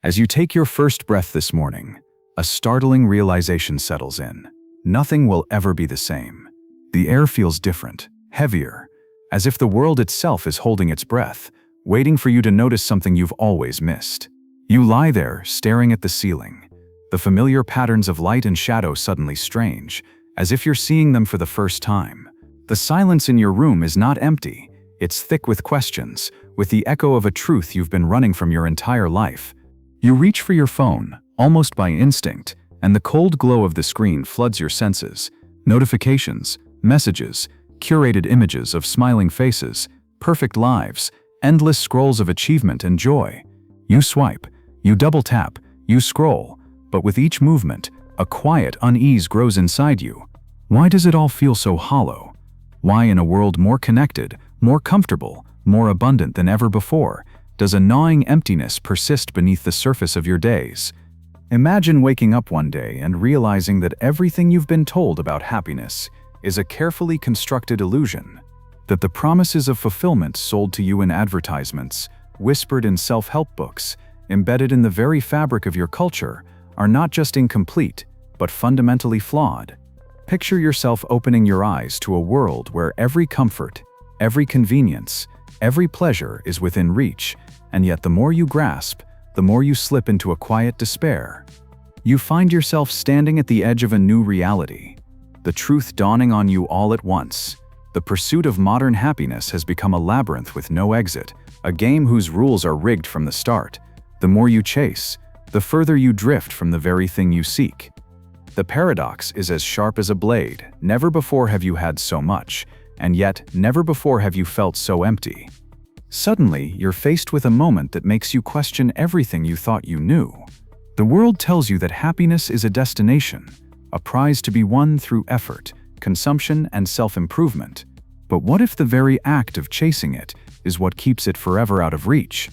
As you take your first breath this morning, a startling realization settles in. Nothing will ever be the same. The air feels different, heavier, as if the world itself is holding its breath, waiting for you to notice something you've always missed. You lie there, staring at the ceiling. The familiar patterns of light and shadow suddenly strange, as if you're seeing them for the first time. The silence in your room is not empty. It's thick with questions, with the echo of a truth you've been running from your entire life. You reach for your phone, almost by instinct, and the cold glow of the screen floods your senses. Notifications, messages, curated images of smiling faces, perfect lives, endless scrolls of achievement and joy. You swipe, you double tap, you scroll, but with each movement, a quiet unease grows inside you. Why does it all feel so hollow? Why, in a world more connected, more comfortable, more abundant than ever before, does a gnawing emptiness persist beneath the surface of your days? Imagine waking up one day and realizing that everything you've been told about happiness is a carefully constructed illusion, that the promises of fulfillment sold to you in advertisements, whispered in self-help books, embedded in the very fabric of your culture, are not just incomplete, but fundamentally flawed. Picture yourself opening your eyes to a world where every comfort, every convenience, every pleasure is within reach, and yet the more you grasp, the more you slip into a quiet despair. You find yourself standing at the edge of a new reality, the truth dawning on you all at once. The pursuit of modern happiness has become a labyrinth with no exit, a game whose rules are rigged from the start. The more you chase, the further you drift from the very thing you seek. The paradox is as sharp as a blade. Never before have you had so much, and yet never before have you felt so empty. Suddenly, you're faced with a moment that makes you question everything you thought you knew. The world tells you that happiness is a destination, a prize to be won through effort, consumption, and self-improvement. But what if the very act of chasing it is what keeps it forever out of reach?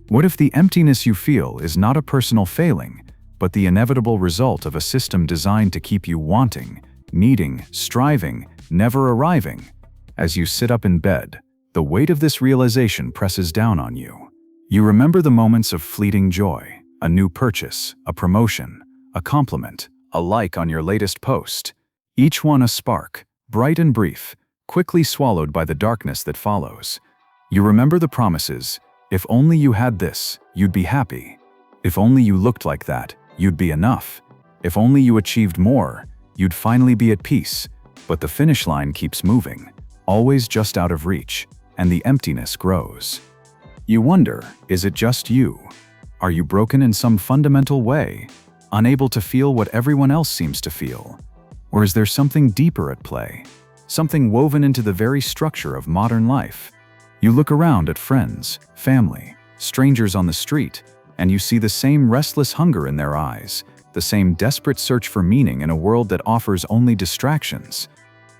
What if the emptiness you feel is not a personal failing, but the inevitable result of a system designed to keep you wanting, needing, striving, never arriving? As you sit up in bed, the weight of this realization presses down on you. You remember the moments of fleeting joy, a new purchase, a promotion, a compliment, a like on your latest post. Each one a spark, bright and brief, quickly swallowed by the darkness that follows. You remember the promises: if only you had this, you'd be happy. If only you looked like that, you'd be enough. If only you achieved more, you'd finally be at peace. But the finish line keeps moving, always just out of reach, and the emptiness grows. You wonder, is it just you? Are you broken in some fundamental way, unable to feel what everyone else seems to feel? Or is there something deeper at play, something woven into the very structure of modern life? You look around at friends, family, strangers on the street, and you see the same restless hunger in their eyes, the same desperate search for meaning in a world that offers only distractions.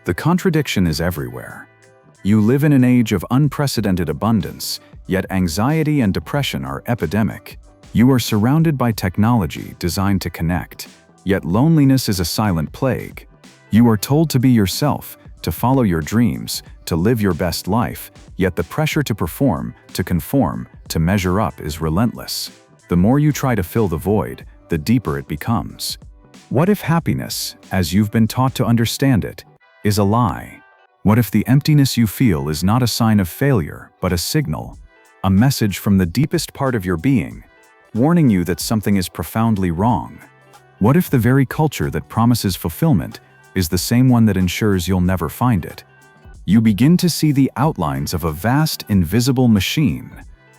The contradiction is everywhere. You live in an age of unprecedented abundance, yet anxiety and depression are epidemic. You are surrounded by technology designed to connect, yet loneliness is a silent plague. You are told to be yourself, to follow your dreams, to live your best life, yet the pressure to perform, to conform, to measure up is relentless. The more you try to fill the void, the deeper it becomes. What if happiness, as you've been taught to understand it, is a lie? What if the emptiness you feel is not a sign of failure, but a signal, a message from the deepest part of your being, warning you that something is profoundly wrong? What if the very culture that promises fulfillment is the same one that ensures you'll never find it? You begin to see the outlines of a vast, invisible machine,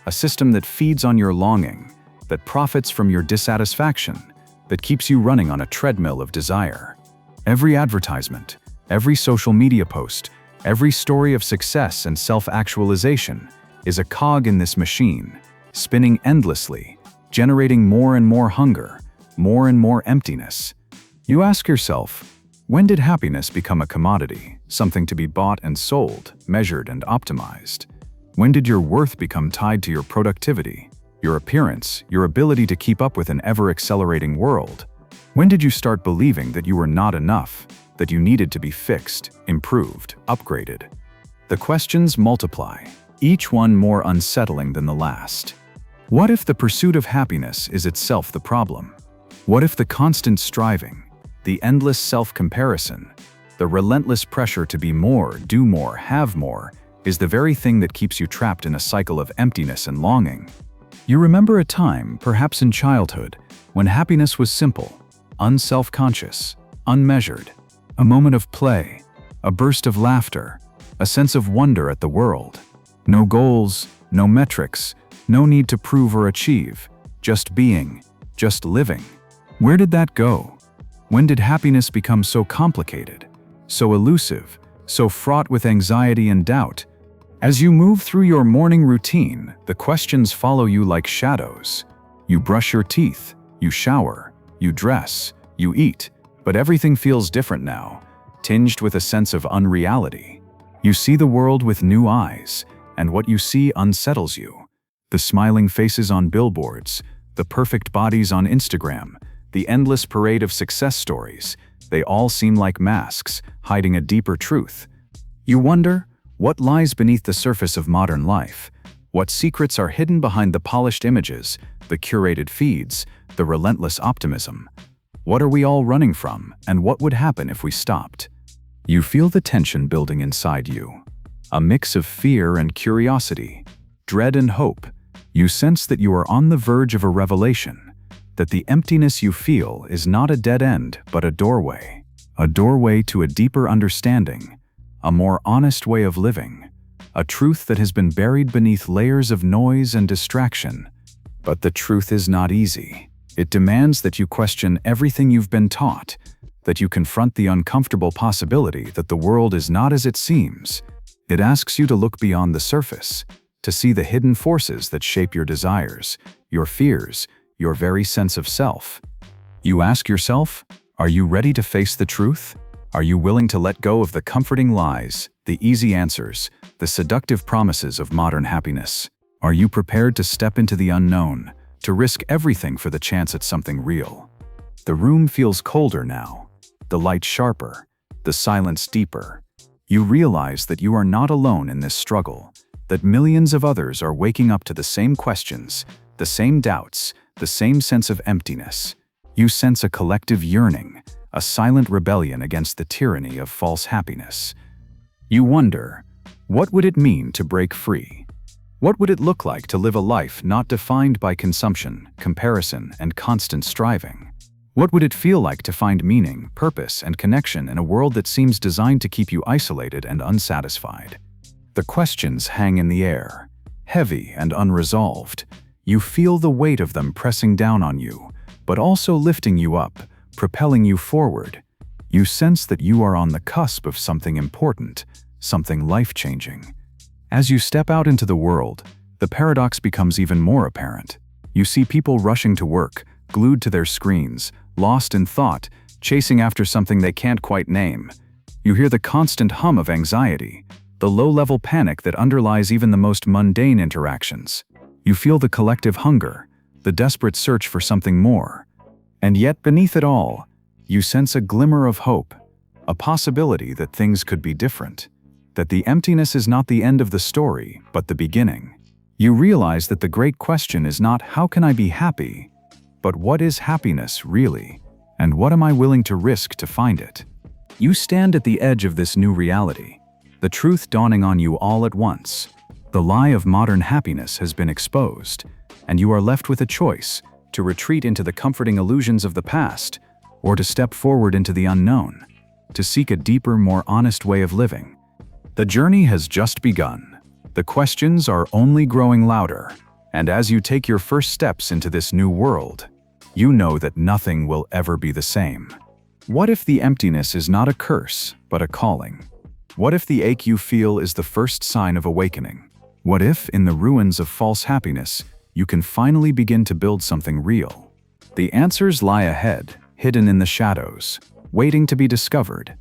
a system that feeds on your longing, that profits from your dissatisfaction, that keeps you running on a treadmill of desire. Every advertisement, every social media post, every story of success and self-actualization is a cog in this machine, spinning endlessly, generating more and more hunger, more and more emptiness. You ask yourself, when did happiness become a commodity, something to be bought and sold, measured and optimized? When did your worth become tied to your productivity, your appearance, your ability to keep up with an ever-accelerating world? When did you start believing that you were not enough, that you needed to be fixed, improved, upgraded? The questions multiply, each one more unsettling than the last. What if the pursuit of happiness is itself the problem? What if the constant striving, the endless self-comparison, the relentless pressure to be more, do more, have more, is the very thing that keeps you trapped in a cycle of emptiness and longing? You remember a time, perhaps in childhood, when happiness was simple, unself-conscious, unmeasured, a moment of play, a burst of laughter, a sense of wonder at the world. No goals, no metrics, no need to prove or achieve, just being, just living. Where did that go? When did happiness become so complicated, so elusive, so fraught with anxiety and doubt? As you move through your morning routine, the questions follow you like shadows. You brush your teeth, you shower, you dress, you eat, but everything feels different now, tinged with a sense of unreality. You see the world with new eyes, and what you see unsettles you. The smiling faces on billboards, the perfect bodies on Instagram, the endless parade of success stories, they all seem like masks, hiding a deeper truth. You wonder, what lies beneath the surface of modern life? What secrets are hidden behind the polished images, the curated feeds, the relentless optimism? What are we all running from, and what would happen if we stopped? You feel the tension building inside you, a mix of fear and curiosity, dread and hope. You sense that you are on the verge of a revelation, that the emptiness you feel is not a dead end but a doorway to a deeper understanding, a more honest way of living, a truth that has been buried beneath layers of noise and distraction. But the truth is not easy. It demands that you question everything you've been taught, that you confront the uncomfortable possibility that the world is not as it seems. It asks you to look beyond the surface, to see the hidden forces that shape your desires, your fears, your very sense of self. You ask yourself, are you ready to face the truth? Are you willing to let go of the comforting lies, the easy answers, the seductive promises of modern happiness? Are you prepared to step into the unknown, to risk everything for the chance at something real? The room feels colder now, the light sharper, the silence deeper. You realize that you are not alone in this struggle, that millions of others are waking up to the same questions, the same doubts, the same sense of emptiness. You sense a collective yearning, a silent rebellion against the tyranny of false happiness. You wonder, what would it mean to break free? What would it look like to live a life not defined by consumption, comparison, and constant striving? What would it feel like to find meaning, purpose, and connection in a world that seems designed to keep you isolated and unsatisfied? The questions hang in the air, heavy and unresolved. You feel the weight of them pressing down on you, but also lifting you up, propelling you forward. You sense that you are on the cusp of something important, something life-changing. As you step out into the world, the paradox becomes even more apparent. You see people rushing to work, glued to their screens, lost in thought, chasing after something they can't quite name. You hear the constant hum of anxiety, the low-level panic that underlies even the most mundane interactions. You feel the collective hunger, the desperate search for something more. And yet beneath it all, you sense a glimmer of hope, a possibility that things could be different, that the emptiness is not the end of the story, but the beginning. You realize that the great question is not how can I be happy, but what is happiness really, and what am I willing to risk to find it? You stand at the edge of this new reality, the truth dawning on you all at once. The lie of modern happiness has been exposed, and you are left with a choice: to retreat into the comforting illusions of the past, or to step forward into the unknown, to seek a deeper, more honest way of living. The journey has just begun. The questions are only growing louder, and as you take your first steps into this new world, you know that nothing will ever be the same. What if the emptiness is not a curse, but a calling? What if the ache you feel is the first sign of awakening? What if, in the ruins of false happiness, you can finally begin to build something real? The answers lie ahead, hidden in the shadows, waiting to be discovered.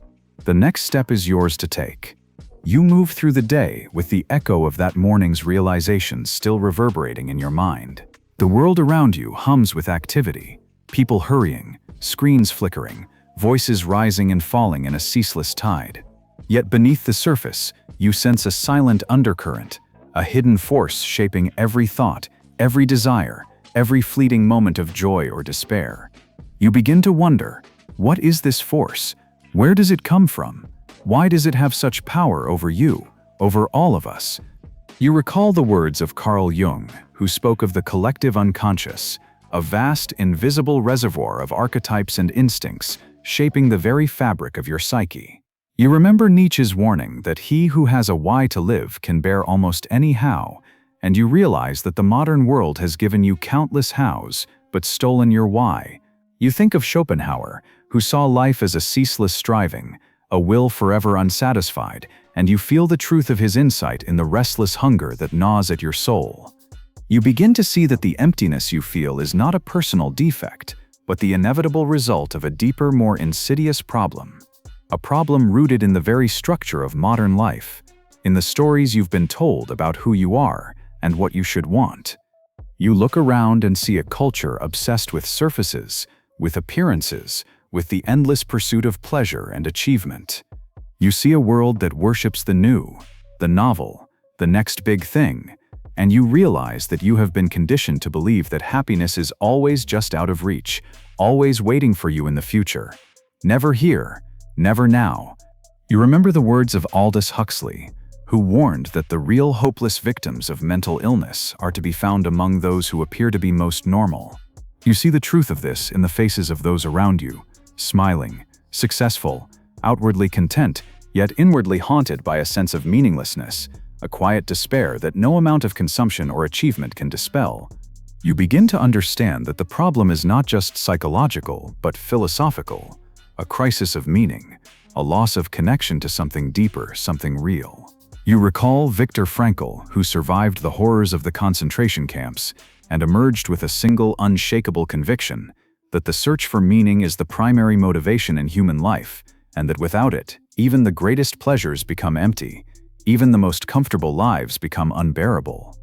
The next step is yours to take. You move through the day with the echo of that morning's realizations still reverberating in your mind. The world around you hums with activity, people hurrying, screens flickering, voices rising and falling in a ceaseless tide. Yet beneath the surface, you sense a silent undercurrent, a hidden force shaping every thought, every desire, every fleeting moment of joy or despair. You begin to wonder, what is this force? Where does it come from? Why does it have such power over you, over all of us? You recall the words of Carl Jung, who spoke of the collective unconscious, a vast, invisible reservoir of archetypes and instincts shaping the very fabric of your psyche. You remember Nietzsche's warning that he who has a why to live can bear almost any how, and you realize that the modern world has given you countless hows, but stolen your why. You think of Schopenhauer, who saw life as a ceaseless striving, a will forever unsatisfied, and you feel the truth of his insight in the restless hunger that gnaws at your soul. You begin to see that the emptiness you feel is not a personal defect, but the inevitable result of a deeper, more insidious problem. A problem rooted in the very structure of modern life, in the stories you've been told about who you are and what you should want. You look around and see a culture obsessed with surfaces, with appearances, with the endless pursuit of pleasure and achievement. You see a world that worships the new, the novel, the next big thing, and you realize that you have been conditioned to believe that happiness is always just out of reach, always waiting for you in the future. Never here, never now. You remember the words of Aldous Huxley, who warned that the real hopeless victims of mental illness are to be found among those who appear to be most normal. You see the truth of this in the faces of those around you, smiling, successful, outwardly content, yet inwardly haunted by a sense of meaninglessness, a quiet despair that no amount of consumption or achievement can dispel. You begin to understand that the problem is not just psychological, but philosophical, a crisis of meaning, a loss of connection to something deeper, something real. You recall Viktor Frankl, who survived the horrors of the concentration camps and emerged with a single unshakable conviction that the search for meaning is the primary motivation in human life, and that without it, even the greatest pleasures become empty, even the most comfortable lives become unbearable.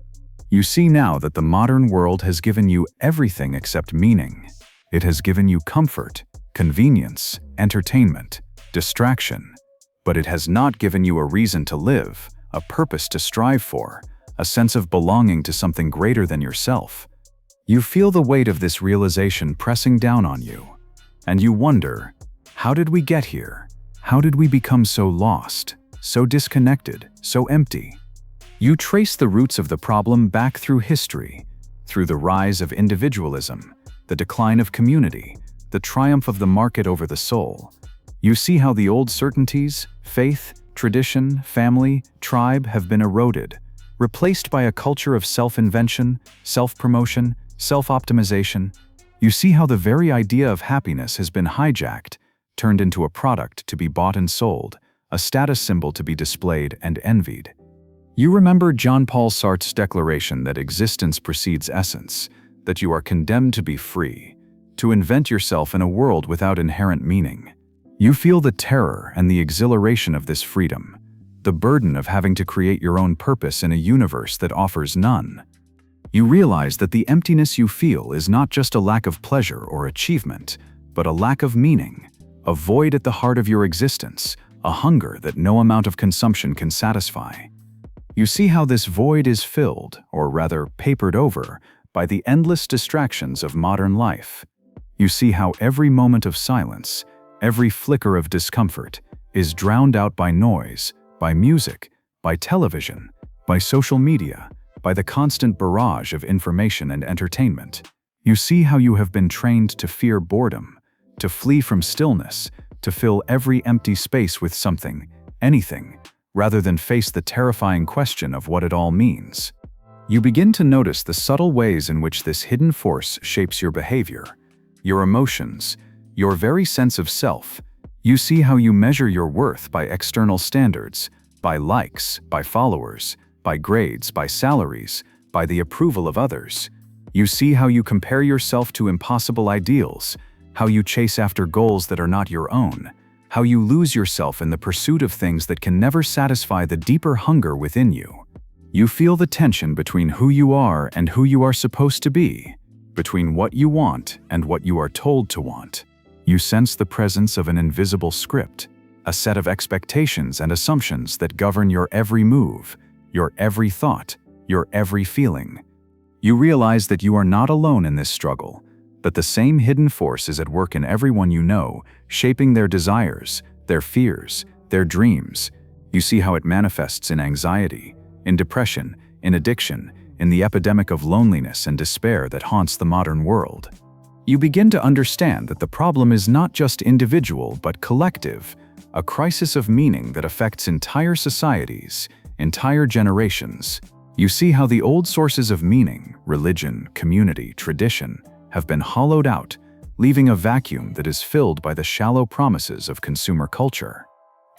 You see now that the modern world has given you everything except meaning. It has given you comfort, convenience, entertainment, distraction, but it has not given you a reason to live, a purpose to strive for, a sense of belonging to something greater than yourself. You feel the weight of this realization pressing down on you, and you wonder, how did we get here? How did we become so lost, so disconnected, so empty? You trace the roots of the problem back through history, through the rise of individualism, the decline of community, the triumph of the market over the soul. You see how the old certainties, faith, tradition, family, tribe have been eroded, replaced by a culture of self-invention, self-promotion, self-optimization. You see how the very idea of happiness has been hijacked, turned into a product to be bought and sold, a status symbol to be displayed and envied. You remember Jean-Paul Sartre's declaration that existence precedes essence, that you are condemned to be free, to invent yourself in a world without inherent meaning. You feel the terror and the exhilaration of this freedom, the burden of having to create your own purpose in a universe that offers none. You realize that the emptiness you feel is not just a lack of pleasure or achievement, but a lack of meaning, a void at the heart of your existence, a hunger that no amount of consumption can satisfy. You see how this void is filled, or rather papered over, by the endless distractions of modern life. You see how every moment of silence, every flicker of discomfort, is drowned out by noise, by music, by television, by social media, by the constant barrage of information and entertainment. You see how you have been trained to fear boredom, to flee from stillness, to fill every empty space with something, anything, rather than face the terrifying question of what it all means. You begin to notice the subtle ways in which this hidden force shapes your behavior, your emotions, your very sense of self. You see how you measure your worth by external standards, by likes, by followers, by grades, by salaries, by the approval of others. You see how you compare yourself to impossible ideals, how you chase after goals that are not your own, how you lose yourself in the pursuit of things that can never satisfy the deeper hunger within you. You feel the tension between who you are and who you are supposed to be, between what you want and what you are told to want. You sense the presence of an invisible script, a set of expectations and assumptions that govern your every move, your every thought, your every feeling. You realize that you are not alone in this struggle, that the same hidden force is at work in everyone you know, shaping their desires, their fears, their dreams. You see how it manifests in anxiety, in depression, in addiction, in the epidemic of loneliness and despair that haunts the modern world. You begin to understand that the problem is not just individual but collective, a crisis of meaning that affects entire societies, entire generations. You see how the old sources of meaning, religion, community, tradition, have been hollowed out, leaving a vacuum that is filled by the shallow promises of consumer culture.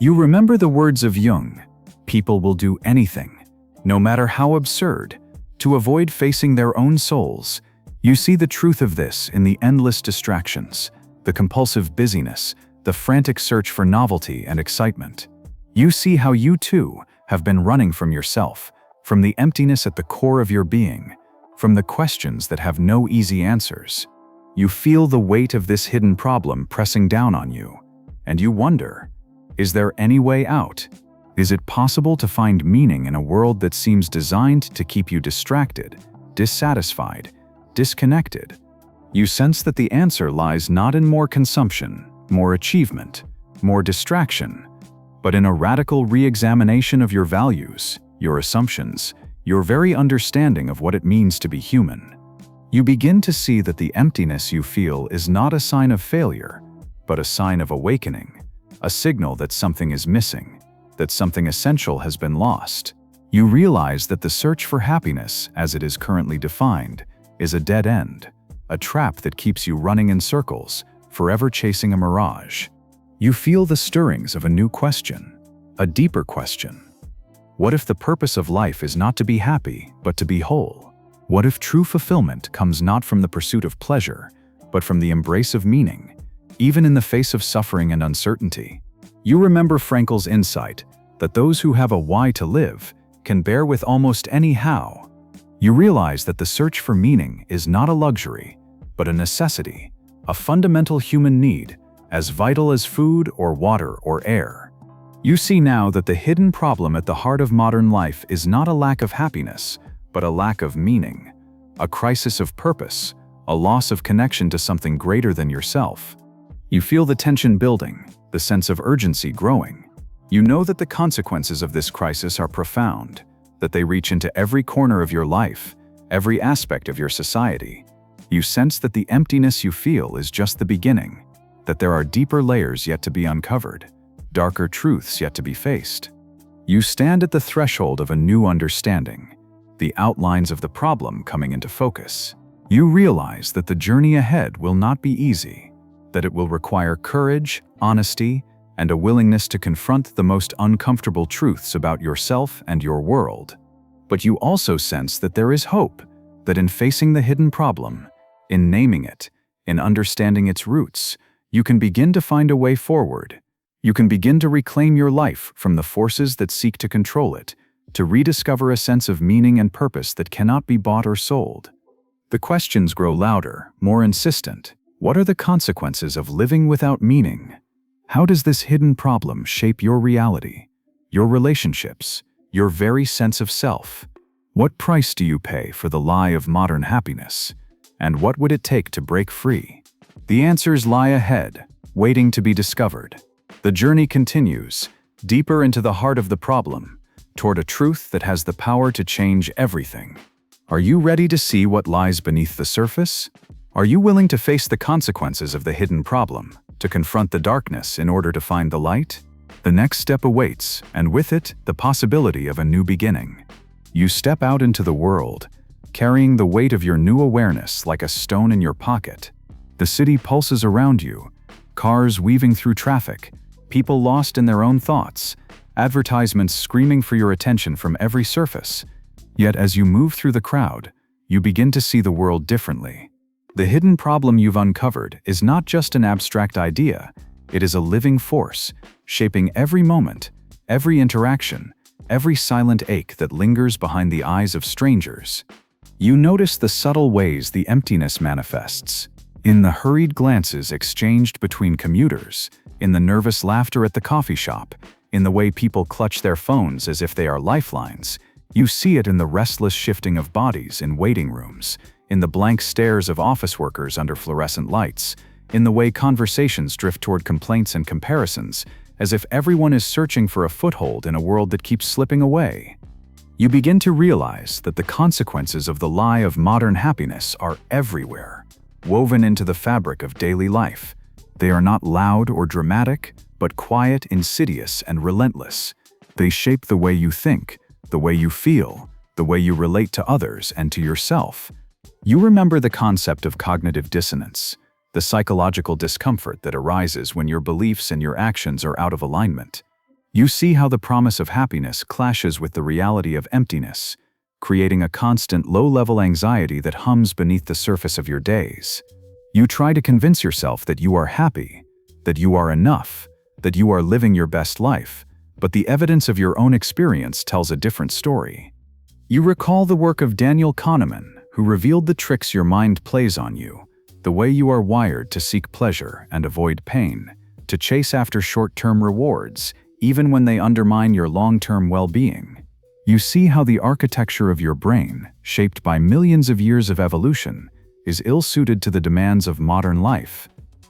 You remember the words of Jung, "People will do anything, no matter how absurd, to avoid facing their own souls." You see the truth of this in the endless distractions, the compulsive busyness, the frantic search for novelty and excitement. You see how you too have been running from yourself, from the emptiness at the core of your being, from the questions that have no easy answers. You feel the weight of this hidden problem pressing down on you, and you wonder, is there any way out? Is it possible to find meaning in a world that seems designed to keep you distracted, dissatisfied, disconnected? You sense that the answer lies not in more consumption, more achievement, more distraction, but in a radical re-examination of your values, your assumptions, your very understanding of what it means to be human. You begin to see that the emptiness you feel is not a sign of failure, but a sign of awakening, a signal that something is missing, that something essential has been lost. You realize that the search for happiness, as it is currently defined, is a dead end, a trap that keeps you running in circles, forever chasing a mirage. You feel the stirrings of a new question, a deeper question. What if the purpose of life is not to be happy, but to be whole? What if true fulfillment comes not from the pursuit of pleasure, but from the embrace of meaning, even in the face of suffering and uncertainty? You remember Frankl's insight that those who have a why to live can bear with almost any how. You realize that the search for meaning is not a luxury, but a necessity, a fundamental human need, as vital as food or water or air. You see now that the hidden problem at the heart of modern life is not a lack of happiness, but a lack of meaning, a crisis of purpose, a loss of connection to something greater than yourself. You feel the tension building, the sense of urgency growing. You know that the consequences of this crisis are profound, that they reach into every corner of your life, every aspect of your society. You sense that the emptiness you feel is just the beginning, that there are deeper layers yet to be uncovered, darker truths yet to be faced. You stand at the threshold of a new understanding, the outlines of the problem coming into focus. You realize that the journey ahead will not be easy, that it will require courage, honesty, and a willingness to confront the most uncomfortable truths about yourself and your world. But you also sense that there is hope, that in facing the hidden problem, in naming it, in understanding its roots, you can begin to find a way forward. You can begin to reclaim your life from the forces that seek to control it, to rediscover a sense of meaning and purpose that cannot be bought or sold. The questions grow louder, more insistent. What are the consequences of living without meaning? How does this hidden problem shape your reality, your relationships, your very sense of self? What price do you pay for the lie of modern happiness? And what would it take to break free? The answers lie ahead, waiting to be discovered. The journey continues, deeper into the heart of the problem, toward a truth that has the power to change everything. Are you ready to see what lies beneath the surface? Are you willing to face the consequences of the hidden problem, to confront the darkness in order to find the light? The next step awaits, and with it, the possibility of a new beginning. You step out into the world, carrying the weight of your new awareness like a stone in your pocket. The city pulses around you, cars weaving through traffic, people lost in their own thoughts, advertisements screaming for your attention from every surface. Yet as you move through the crowd, you begin to see the world differently. The hidden problem you've uncovered is not just an abstract idea, it is a living force, shaping every moment, every interaction, every silent ache that lingers behind the eyes of strangers. You notice the subtle ways the emptiness manifests, in the hurried glances exchanged between commuters, in the nervous laughter at the coffee shop, in the way people clutch their phones as if they are lifelines. You see it in the restless shifting of bodies in waiting rooms, in the blank stares of office workers under fluorescent lights, in the way conversations drift toward complaints and comparisons, as if everyone is searching for a foothold in a world that keeps slipping away. You begin to realize that the consequences of the lie of modern happiness are everywhere, woven into the fabric of daily life. They are not loud or dramatic, but quiet, insidious, and relentless. They shape the way you think, the way you feel, the way you relate to others and to yourself. You remember the concept of cognitive dissonance, the psychological discomfort that arises when your beliefs and your actions are out of alignment. You see how the promise of happiness clashes with the reality of emptiness, creating a constant low-level anxiety that hums beneath the surface of your days. You try to convince yourself that you are happy, that you are enough, that you are living your best life, but the evidence of your own experience tells a different story. You recall the work of Daniel Kahneman, who revealed the tricks your mind plays on you, the way you are wired to seek pleasure and avoid pain, to chase after short-term rewards, even when they undermine your long-term well-being. You see how the architecture of your brain, shaped by millions of years of evolution, is ill-suited to the demands of modern life.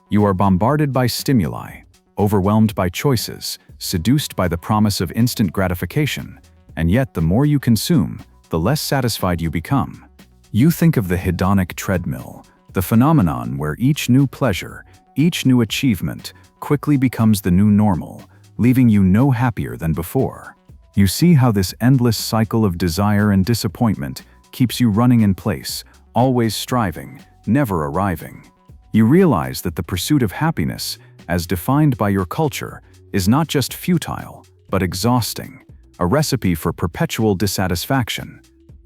You are bombarded by stimuli, overwhelmed by choices, seduced by the promise of instant gratification, and yet the more you consume, the less satisfied you become. You think of the hedonic treadmill, the phenomenon where each new pleasure, each new achievement, quickly becomes the new normal, leaving you no happier than before. You see how this endless cycle of desire and disappointment keeps you running in place, always striving, never arriving. You realize that the pursuit of happiness, as defined by your culture, is not just futile, but exhausting, a recipe for perpetual dissatisfaction.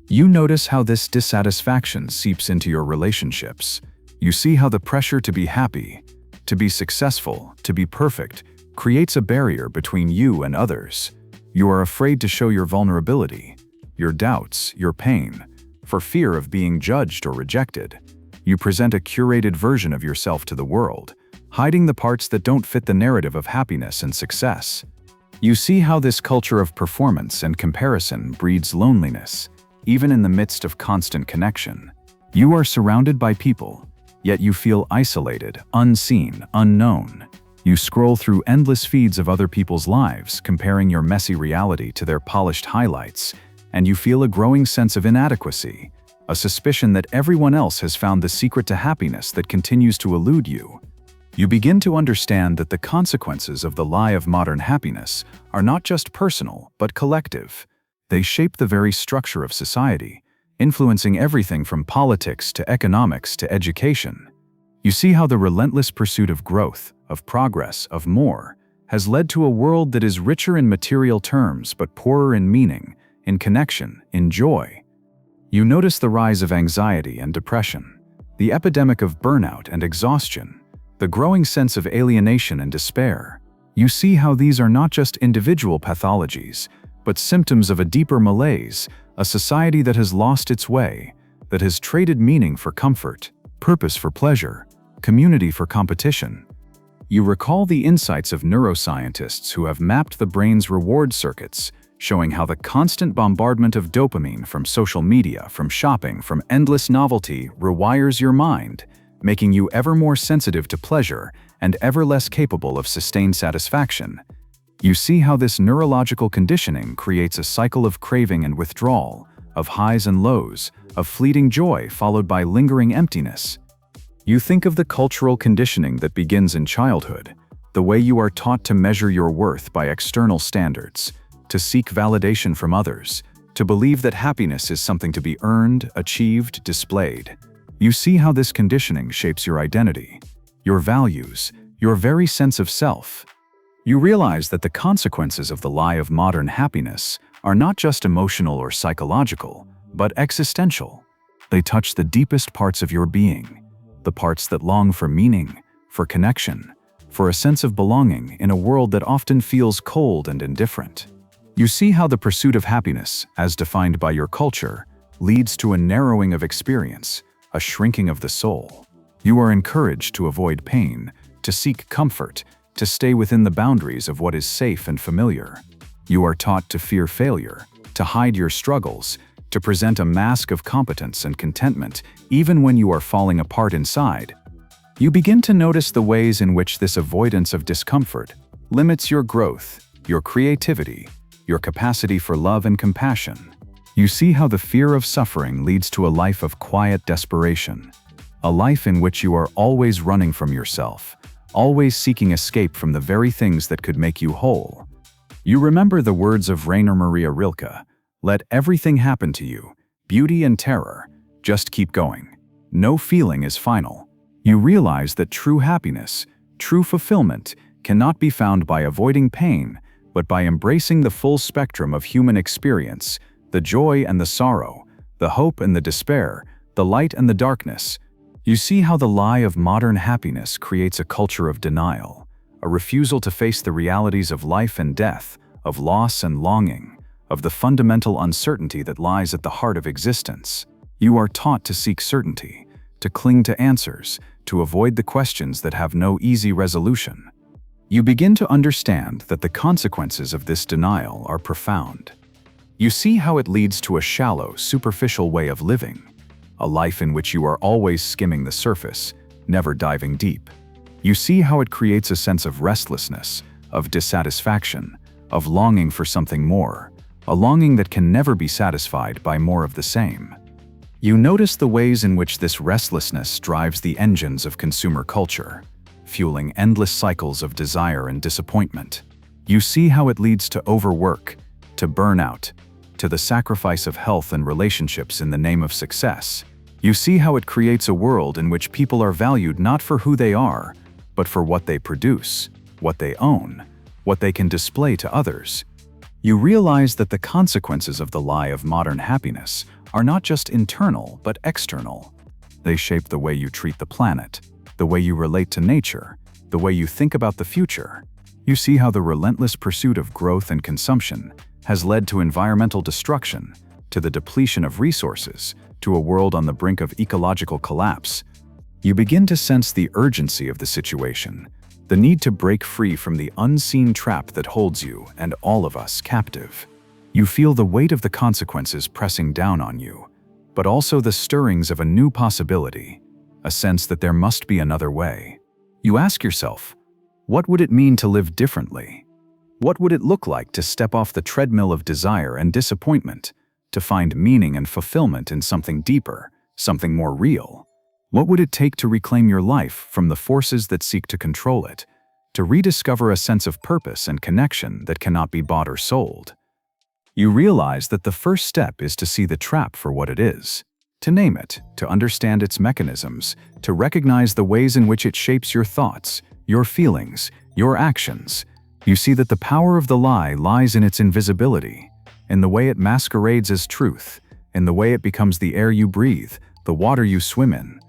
You notice how this dissatisfaction seeps into your relationships. You see how the pressure to be happy, to be successful, to be perfect, creates a barrier between you and others. You are afraid to show your vulnerability, your doubts, your pain, for fear of being judged or rejected. You present a curated version of yourself to the world, hiding the parts that don't fit the narrative of happiness and success. You see how this culture of performance and comparison breeds loneliness, even in the midst of constant connection. You are surrounded by people, yet you feel isolated, unseen, unknown. You scroll through endless feeds of other people's lives, comparing your messy reality to their polished highlights, and you feel a growing sense of inadequacy, a suspicion that everyone else has found the secret to happiness that continues to elude you. You begin to understand that the consequences of the lie of modern happiness are not just personal, but collective. They shape the very structure of society, influencing everything from politics to economics to education. You see how the relentless pursuit of growth, of progress, of more, has led to a world that is richer in material terms but poorer in meaning, in connection, in joy. You notice the rise of anxiety and depression, the epidemic of burnout and exhaustion, the growing sense of alienation and despair. You see how these are not just individual pathologies, but symptoms of a deeper malaise, a society that has lost its way, that has traded meaning for comfort, purpose for pleasure, community for competition. You recall the insights of neuroscientists who have mapped the brain's reward circuits, showing how the constant bombardment of dopamine from social media, from shopping, from endless novelty rewires your mind, making you ever more sensitive to pleasure and ever less capable of sustained satisfaction. You see how this neurological conditioning creates a cycle of craving and withdrawal, of highs and lows, of fleeting joy followed by lingering emptiness. You think of the cultural conditioning that begins in childhood, the way you are taught to measure your worth by external standards, to seek validation from others, to believe that happiness is something to be earned, achieved, displayed. You see how this conditioning shapes your identity, your values, your very sense of self. You realize that the consequences of the lie of modern happiness are not just emotional or psychological, but existential. They touch the deepest parts of your being, the parts that long for meaning, for connection, for a sense of belonging in a world that often feels cold and indifferent. You see how the pursuit of happiness, as defined by your culture, leads to a narrowing of experience, a shrinking of the soul. You are encouraged to avoid pain, to seek comfort, to stay within the boundaries of what is safe and familiar. You are taught to fear failure, to hide your struggles, to present a mask of competence and contentment even when you are falling apart inside. You begin to notice the ways in which this avoidance of discomfort limits your growth, your creativity, your capacity for love and compassion. You see how the fear of suffering leads to a life of quiet desperation, a life in which you are always running from yourself, always seeking escape from the very things that could make you whole. You remember the words of Rainer Maria Rilke, "Let everything happen to you, beauty and terror, just keep going. No feeling is final." You realize that true happiness, true fulfillment, cannot be found by avoiding pain, but by embracing the full spectrum of human experience, the joy and the sorrow, the hope and the despair, the light and the darkness. You see how the lie of modern happiness creates a culture of denial, a refusal to face the realities of life and death, of loss and longing, of the fundamental uncertainty that lies at the heart of existence. You are taught to seek certainty, to cling to answers, to avoid the questions that have no easy resolution. You begin to understand that the consequences of this denial are profound. You see how it leads to a shallow, superficial way of living, a life in which you are always skimming the surface, never diving deep. You see how it creates a sense of restlessness, of dissatisfaction, of longing for something more, a longing that can never be satisfied by more of the same. You notice the ways in which this restlessness drives the engines of consumer culture, fueling endless cycles of desire and disappointment. You see how it leads to overwork, to burnout, to the sacrifice of health and relationships in the name of success. You see how it creates a world in which people are valued not for who they are, but for what they produce, what they own, what they can display to others. You realize that the consequences of the lie of modern happiness are not just internal but external. They shape the way you treat the planet, the way you relate to nature, the way you think about the future. You see how the relentless pursuit of growth and consumption has led to environmental destruction, to the depletion of resources, to a world on the brink of ecological collapse. You begin to sense the urgency of the situation, the need to break free from the unseen trap that holds you and all of us captive. You feel the weight of the consequences pressing down on you, but also the stirrings of a new possibility, a sense that there must be another way. You ask yourself, what would it mean to live differently? What would it look like to step off the treadmill of desire and disappointment, to find meaning and fulfillment in something deeper, something more real? What would it take to reclaim your life from the forces that seek to control it, to rediscover a sense of purpose and connection that cannot be bought or sold? You realize that the first step is to see the trap for what it is, to name it, to understand its mechanisms, to recognize the ways in which it shapes your thoughts, your feelings, your actions. You see that the power of the lie lies in its invisibility, in the way it masquerades as truth, in the way it becomes the air you breathe, the water you swim in.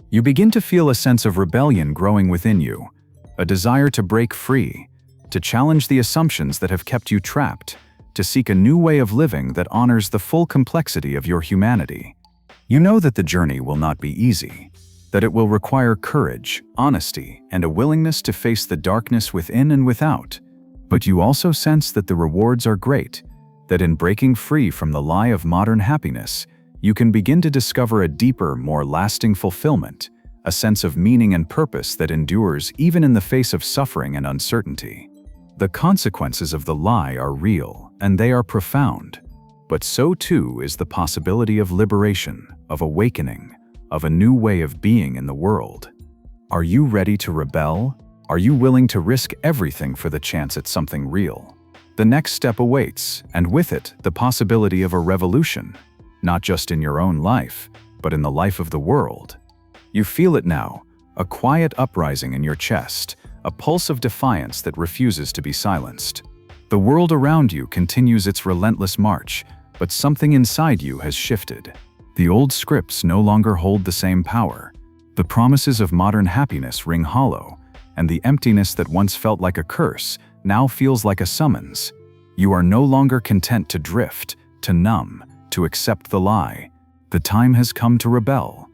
You begin to feel a sense of rebellion growing within you, a desire to break free, to challenge the assumptions that have kept you trapped, to seek a new way of living that honors the full complexity of your humanity. You know that the journey will not be easy, that it will require courage, honesty, and a willingness to face the darkness within and without. But you also sense that the rewards are great, that in breaking free from the lie of modern happiness, you can begin to discover a deeper, more lasting fulfillment, a sense of meaning and purpose that endures even in the face of suffering and uncertainty. The consequences of the lie are real, and they are profound. But so too is the possibility of liberation, of awakening, of a new way of being in the world. Are you ready to rebel? Are you willing to risk everything for the chance at something real? The next step awaits, and with it, the possibility of a revolution, not just in your own life, but in the life of the world. You feel it now, a quiet uprising in your chest, a pulse of defiance that refuses to be silenced. The world around you continues its relentless march, but something inside you has shifted. The old scripts no longer hold the same power. The promises of modern happiness ring hollow, and the emptiness that once felt like a curse now feels like a summons. You are no longer content to drift, to numb, to accept the lie. The time has come to rebel.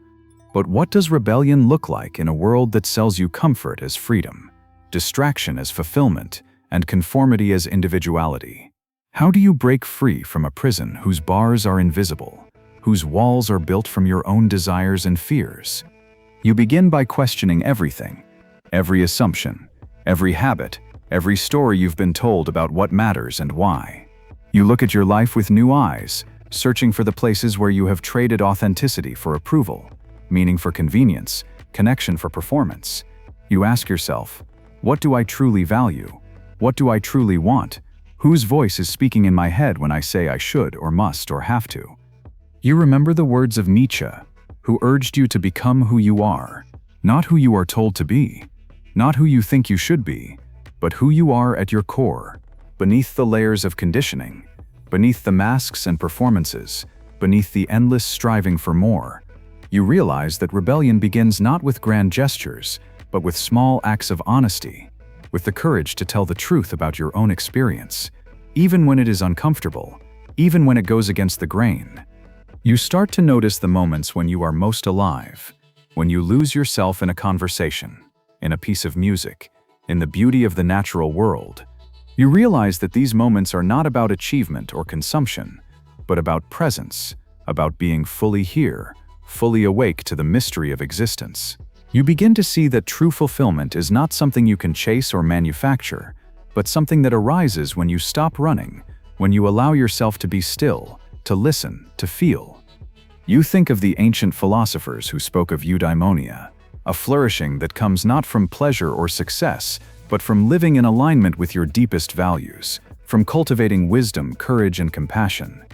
But what does rebellion look like in a world that sells you comfort as freedom, distraction as fulfillment, and conformity as individuality? How do you break free from a prison whose bars are invisible, whose walls are built from your own desires and fears? You begin by questioning everything, every assumption, every habit, every story you've been told about what matters and why. You look at your life with new eyes, searching for the places where you have traded authenticity for approval, meaning for convenience, connection for performance. You ask yourself, what do I truly value? What do I truly want? Whose voice is speaking in my head when I say I should or must or have to? You remember the words of Nietzsche, who urged you to become who you are, not who you are told to be, not who you think you should be, but who you are at your core, beneath the layers of conditioning, beneath the masks and performances, beneath the endless striving for more. You realize that rebellion begins not with grand gestures, but with small acts of honesty, with the courage to tell the truth about your own experience, even when it is uncomfortable, even when it goes against the grain. You start to notice the moments when you are most alive, when you lose yourself in a conversation, in a piece of music, in the beauty of the natural world. You realize that these moments are not about achievement or consumption, but about presence, about being fully here, fully awake to the mystery of existence. You begin to see that true fulfillment is not something you can chase or manufacture, but something that arises when you stop running, when you allow yourself to be still, to listen, to feel. You think of the ancient philosophers who spoke of eudaimonia, a flourishing that comes not from pleasure or success, but from living in alignment with your deepest values, from cultivating wisdom, courage, and compassion.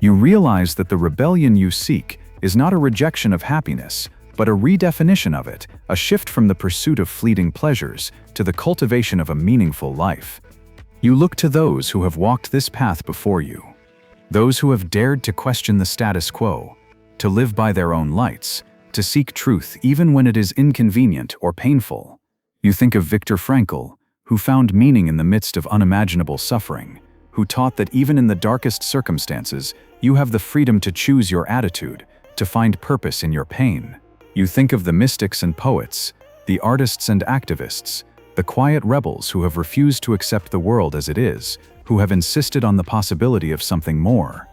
You realize that the rebellion you seek is not a rejection of happiness, but a redefinition of it, a shift from the pursuit of fleeting pleasures to the cultivation of a meaningful life. You look to those who have walked this path before you, those who have dared to question the status quo, to live by their own lights, to seek truth even when it is inconvenient or painful. You think of Viktor Frankl, who found meaning in the midst of unimaginable suffering, who taught that even in the darkest circumstances, you have the freedom to choose your attitude, to find purpose in your pain. You think of the mystics and poets, the artists and activists, the quiet rebels who have refused to accept the world as it is, who have insisted on the possibility of something more.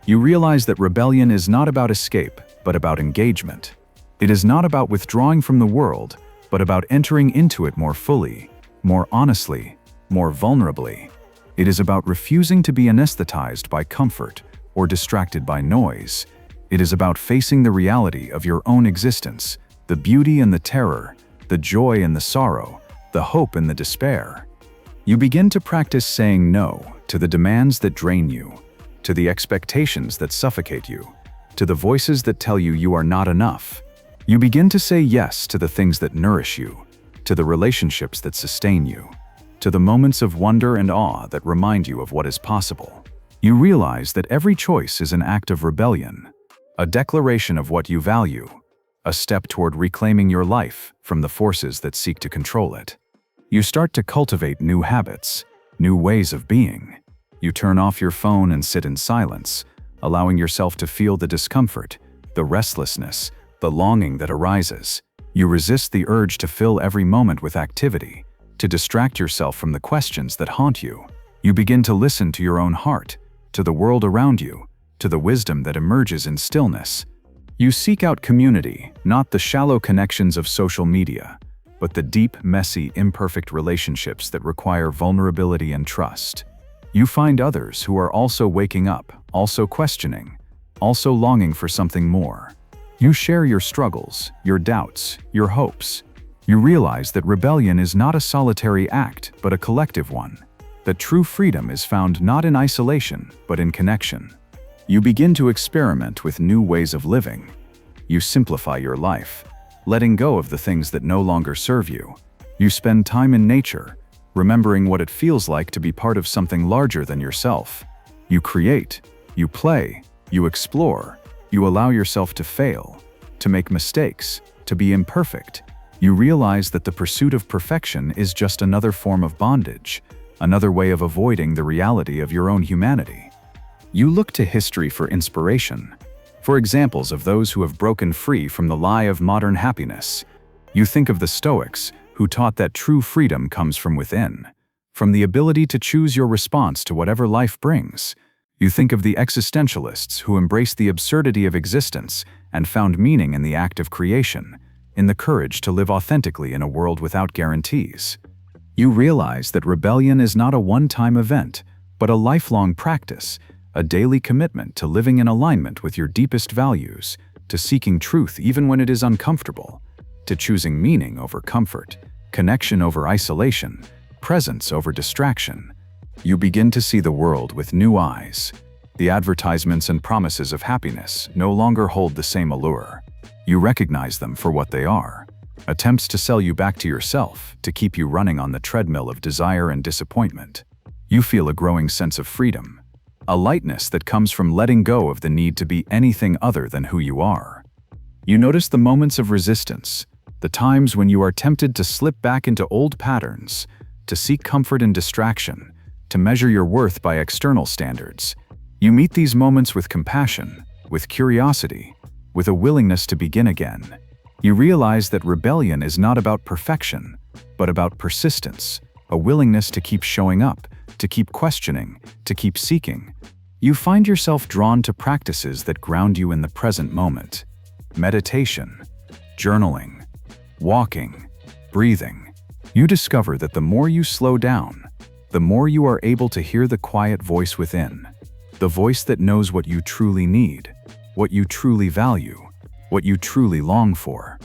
You realize that rebellion is not about escape, but about engagement. It is not about withdrawing from the world, but about entering into it more fully, more honestly, more vulnerably. It is about refusing to be anesthetized by comfort or distracted by noise. It is about facing the reality of your own existence, the beauty and the terror, the joy and the sorrow, the hope and the despair. You begin to practice saying no to the demands that drain you, to the expectations that suffocate you, to the voices that tell you you are not enough. You begin to say yes to the things that nourish you, to the relationships that sustain you, to the moments of wonder and awe that remind you of what is possible. You realize that every choice is an act of rebellion, a declaration of what you value, a step toward reclaiming your life from the forces that seek to control it. You start to cultivate new habits, new ways of being. You turn off your phone and sit in silence, allowing yourself to feel the discomfort, the restlessness, the longing that arises. You resist the urge to fill every moment with activity, to distract yourself from the questions that haunt you. You begin to listen to your own heart, to the world around you, to the wisdom that emerges in stillness. You seek out community, not the shallow connections of social media, but the deep, messy, imperfect relationships that require vulnerability and trust. You find others who are also waking up, also questioning, also longing for something more. You share your struggles, your doubts, your hopes. You realize that rebellion is not a solitary act, but a collective one, that true freedom is found not in isolation, but in connection. You begin to experiment with new ways of living. You simplify your life, letting go of the things that no longer serve you. You spend time in nature, remembering what it feels like to be part of something larger than yourself. You create, you play, you explore, you allow yourself to fail, to make mistakes, to be imperfect. You realize that the pursuit of perfection is just another form of bondage, another way of avoiding the reality of your own humanity. You look to history for inspiration, for examples of those who have broken free from the lie of modern happiness. You think of the Stoics, who taught that true freedom comes from within, from the ability to choose your response to whatever life brings. You think of the existentialists who embraced the absurdity of existence and found meaning in the act of creation, in the courage to live authentically in a world without guarantees. You realize that rebellion is not a one-time event, but a lifelong practice, a daily commitment to living in alignment with your deepest values, to seeking truth even when it is uncomfortable, to choosing meaning over comfort, connection over isolation, presence over distraction. You begin to see the world with new eyes. The advertisements and promises of happiness no longer hold the same allure. You recognize them for what they are: attempts to sell you back to yourself, to keep you running on the treadmill of desire and disappointment. You feel a growing sense of freedom, a lightness that comes from letting go of the need to be anything other than who you are. You notice the moments of resistance, the times when you are tempted to slip back into old patterns, to seek comfort in distraction, to measure your worth by external standards. You meet these moments with compassion, with curiosity, with a willingness to begin again. You realize that rebellion is not about perfection, but about persistence, a willingness to keep showing up, to keep questioning, to keep seeking. You find yourself drawn to practices that ground you in the present moment: meditation, journaling, walking, breathing. You discover that the more you slow down, the more you are able to hear the quiet voice within, the voice that knows what you truly need, what you truly value, what you truly long for.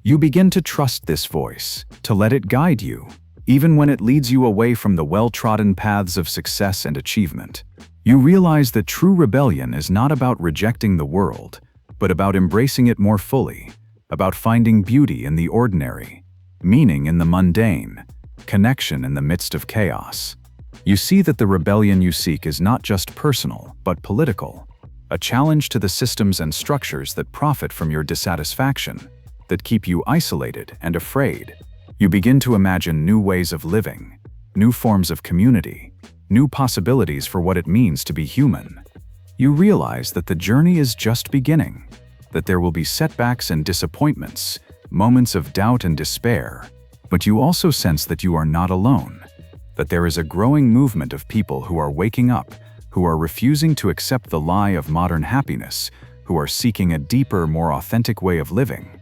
You begin to trust this voice, to let it guide you, even when it leads you away from the well-trodden paths of success and achievement. You realize that true rebellion is not about rejecting the world, but about embracing it more fully, about finding beauty in the ordinary, meaning in the mundane, connection in the midst of chaos. You see that the rebellion you seek is not just personal, but political, a challenge to the systems and structures that profit from your dissatisfaction, that keep you isolated and afraid. You begin to imagine new ways of living, new forms of community, new possibilities for what it means to be human. You realize that the journey is just beginning, that there will be setbacks and disappointments, moments of doubt and despair, but you also sense that you are not alone, that there is a growing movement of people who are waking up, who are refusing to accept the lie of modern happiness, who are seeking a deeper, more authentic way of living.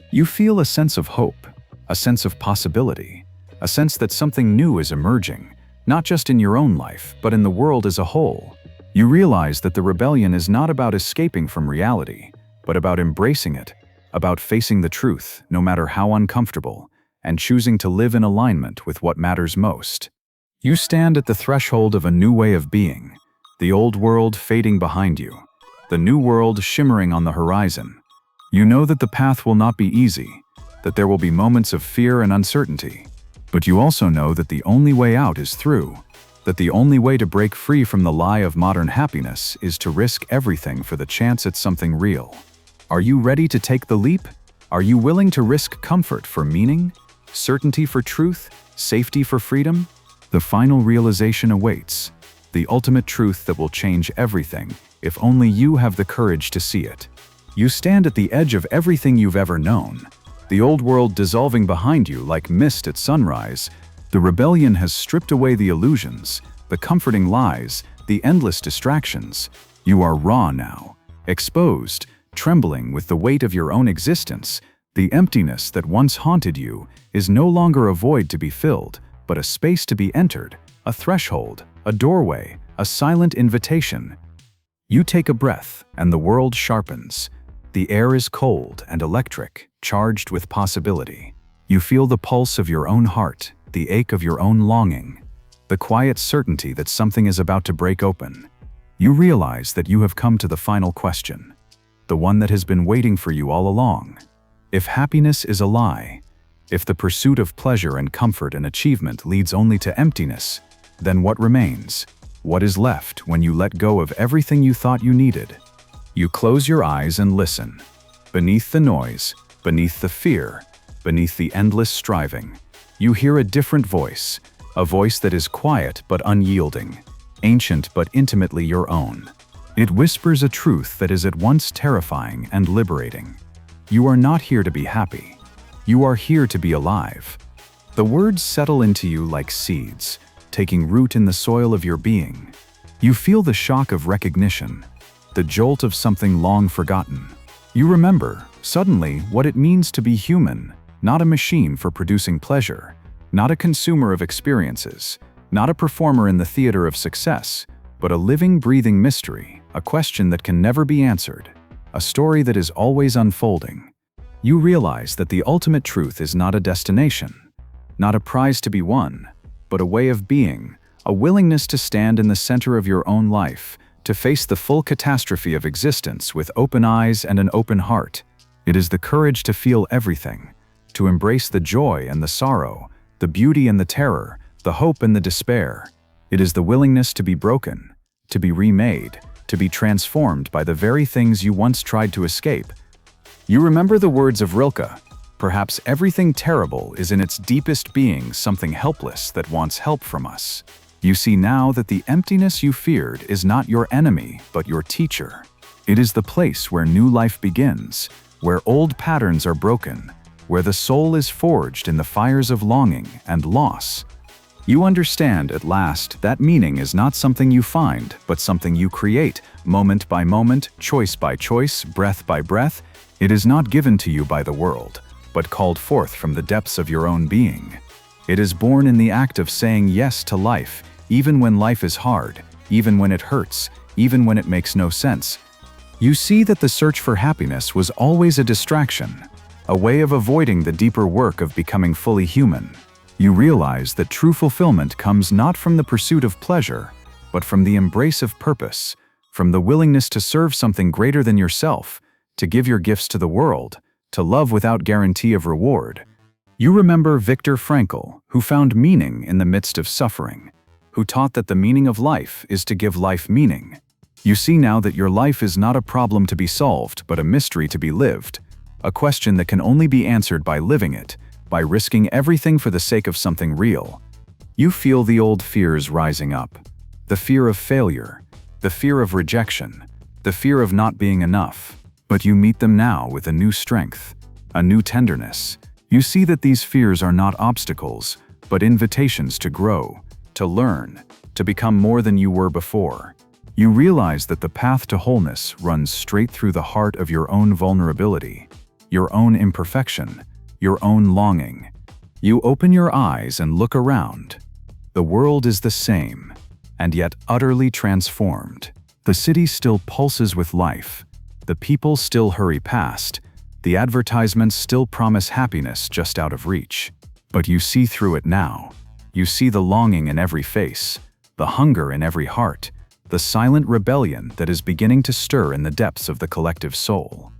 You feel a sense of hope, a sense of possibility, a sense that something new is emerging, not just in your own life, but in the world as a whole. You realize that the rebellion is not about escaping from reality, but about embracing it, about facing the truth, no matter how uncomfortable, and choosing to live in alignment with what matters most. You stand at the threshold of a new way of being, the old world fading behind you, the new world shimmering on the horizon. You know that the path will not be easy, that there will be moments of fear and uncertainty, but you also know that the only way out is through, that the only way to break free from the lie of modern happiness is to risk everything for the chance at something real. Are you ready to take the leap? Are you willing to risk comfort for meaning, certainty for truth, safety for freedom? The final realization awaits, the ultimate truth that will change everything if only you have the courage to see it. You stand at the edge of everything you've ever known, the old world dissolving behind you like mist at sunrise. The rebellion has stripped away the illusions, the comforting lies, the endless distractions. You are raw now, exposed, trembling with the weight of your own existence. The emptiness that once haunted you is no longer a void to be filled, but a space to be entered, a threshold, a doorway, a silent invitation. You take a breath, and the world sharpens. The air is cold and electric, charged with possibility. You feel the pulse of your own heart, the ache of your own longing, the quiet certainty that something is about to break open. You realize that you have come to the final question, the one that has been waiting for you all along. If happiness is a lie, if the pursuit of pleasure and comfort and achievement leads only to emptiness, then what remains? What is left when you let go of everything you thought you needed? You close your eyes and listen. Beneath the noise, beneath the fear, beneath the endless striving, you hear a different voice, a voice that is quiet but unyielding, ancient but intimately your own. It whispers a truth that is at once terrifying and liberating. You are not here to be happy. You are here to be alive. The words settle into you like seeds, taking root in the soil of your being. You feel the shock of recognition, the jolt of something long forgotten. You remember, suddenly, what it means to be human, not a machine for producing pleasure, not a consumer of experiences, not a performer in the theater of success, but a living, breathing mystery, a question that can never be answered, a story that is always unfolding. You realize that the ultimate truth is not a destination, not a prize to be won, but a way of being, a willingness to stand in the center of your own life, to face the full catastrophe of existence with open eyes and an open heart. It is the courage to feel everything, to embrace the joy and the sorrow, the beauty and the terror, the hope and the despair. It is the willingness to be broken, to be remade, to be transformed by the very things you once tried to escape. You remember the words of Rilke, "Perhaps everything terrible is in its deepest being something helpless that wants help from us." You see now that the emptiness you feared is not your enemy, but your teacher. It is the place where new life begins, where old patterns are broken, where the soul is forged in the fires of longing and loss. You understand at last that meaning is not something you find, but something you create, moment by moment, choice by choice, breath by breath. It is not given to you by the world, but called forth from the depths of your own being. It is born in the act of saying yes to life, even when life is hard, even when it hurts, even when it makes no sense. You see that the search for happiness was always a distraction, a way of avoiding the deeper work of becoming fully human. You realize that true fulfillment comes not from the pursuit of pleasure, but from the embrace of purpose, from the willingness to serve something greater than yourself, to give your gifts to the world, to love without guarantee of reward. You remember Viktor Frankl, who found meaning in the midst of suffering, who taught that the meaning of life is to give life meaning. You see now that your life is not a problem to be solved, but a mystery to be lived, a question that can only be answered by living it, by risking everything for the sake of something real. You feel the old fears rising up, the fear of failure, the fear of rejection, the fear of not being enough, but you meet them now with a new strength, a new tenderness. You see that these fears are not obstacles, but invitations to grow, to learn, to become more than you were before. You realize that the path to wholeness runs straight through the heart of your own vulnerability, your own imperfection, your own longing. You open your eyes and look around. The world is the same, and yet utterly transformed. The city still pulses with life. The people still hurry past. The advertisements still promise happiness just out of reach. But you see through it now. You see the longing in every face, the hunger in every heart, the silent rebellion that is beginning to stir in the depths of the collective soul.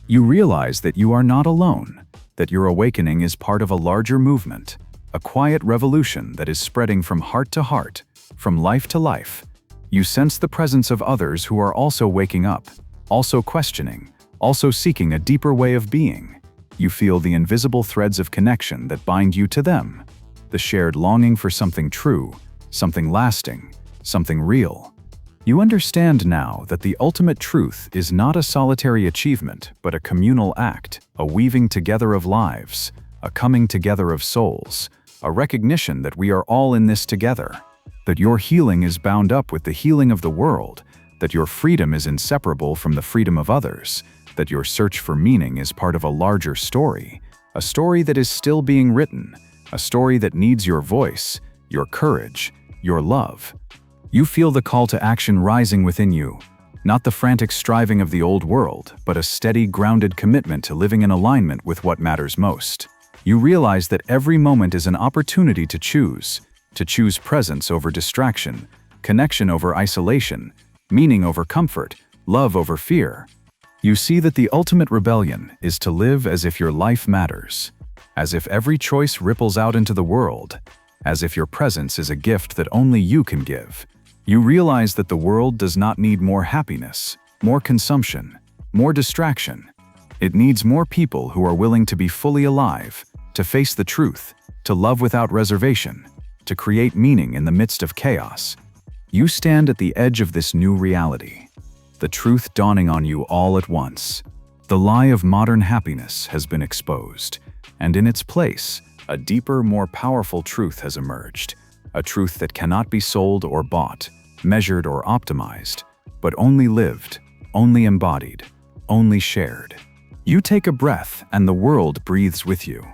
You realize that you are not alone, that your awakening is part of a larger movement, a quiet revolution that is spreading from heart to heart, from life to life. You sense the presence of others who are also waking up, also questioning, also seeking a deeper way of being. You feel the invisible threads of connection that bind you to them, the shared longing for something true, something lasting, something real. You understand now that the ultimate truth is not a solitary achievement, but a communal act, a weaving together of lives, a coming together of souls, a recognition that we are all in this together, that your healing is bound up with the healing of the world, that your freedom is inseparable from the freedom of others, that your search for meaning is part of a larger story, a story that is still being written, a story that needs your voice, your courage, your love. You feel the call to action rising within you, not the frantic striving of the old world, but a steady, grounded commitment to living in alignment with what matters most. You realize that every moment is an opportunity to choose presence over distraction, connection over isolation, meaning over comfort, love over fear. You see that the ultimate rebellion is to live as if your life matters, as if every choice ripples out into the world, as if your presence is a gift that only you can give. You realize that the world does not need more happiness, more consumption, more distraction. It needs more people who are willing to be fully alive, to face the truth, to love without reservation, to create meaning in the midst of chaos. You stand at the edge of this new reality, the truth dawning on you all at once. The lie of modern happiness has been exposed, and in its place, a deeper, more powerful truth has emerged, a truth that cannot be sold or bought, measured or optimized, but only lived, only embodied, only shared. You take a breath and the world breathes with you.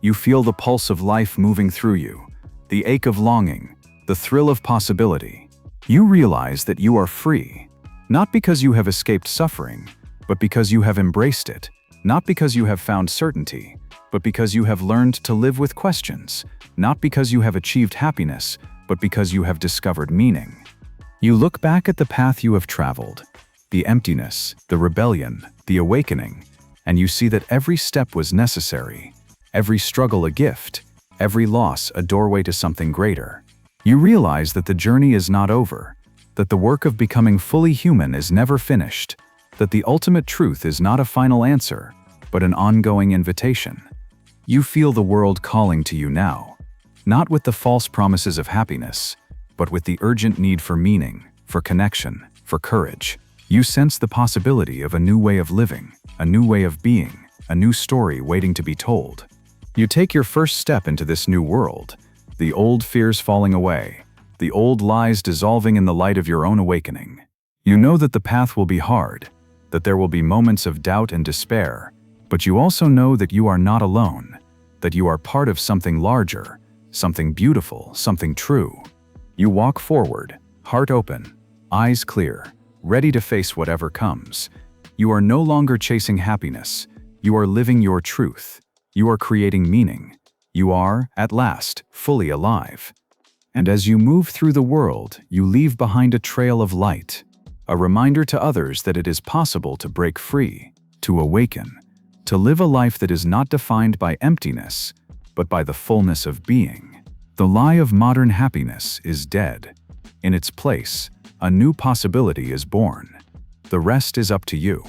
You feel the pulse of life moving through you, the ache of longing, the thrill of possibility. You realize that you are free, not because you have escaped suffering, but because you have embraced it, not because you have found certainty, but because you have learned to live with questions, not because you have achieved happiness, but because you have discovered meaning. You look back at the path you have traveled, the emptiness, the rebellion, the awakening, and you see that every step was necessary, every struggle a gift, every loss a doorway to something greater. You realize that the journey is not over, that the work of becoming fully human is never finished, that the ultimate truth is not a final answer, but an ongoing invitation. You feel the world calling to you now, not with the false promises of happiness, but with the urgent need for meaning, for connection, for courage. You sense the possibility of a new way of living, a new way of being, a new story waiting to be told. You take your first step into this new world, the old fears falling away, the old lies dissolving in the light of your own awakening. You know that the path will be hard, that there will be moments of doubt and despair, but you also know that you are not alone, that you are part of something larger, something beautiful, something true. You walk forward, heart open, eyes clear, ready to face whatever comes. You are no longer chasing happiness. You are living your truth. You are creating meaning. You are, at last, fully alive. And as you move through the world, you leave behind a trail of light, a reminder to others that it is possible to break free, to awaken, to live a life that is not defined by emptiness, but by the fullness of being. The lie of modern happiness is dead. In its place, a new possibility is born. The rest is up to you.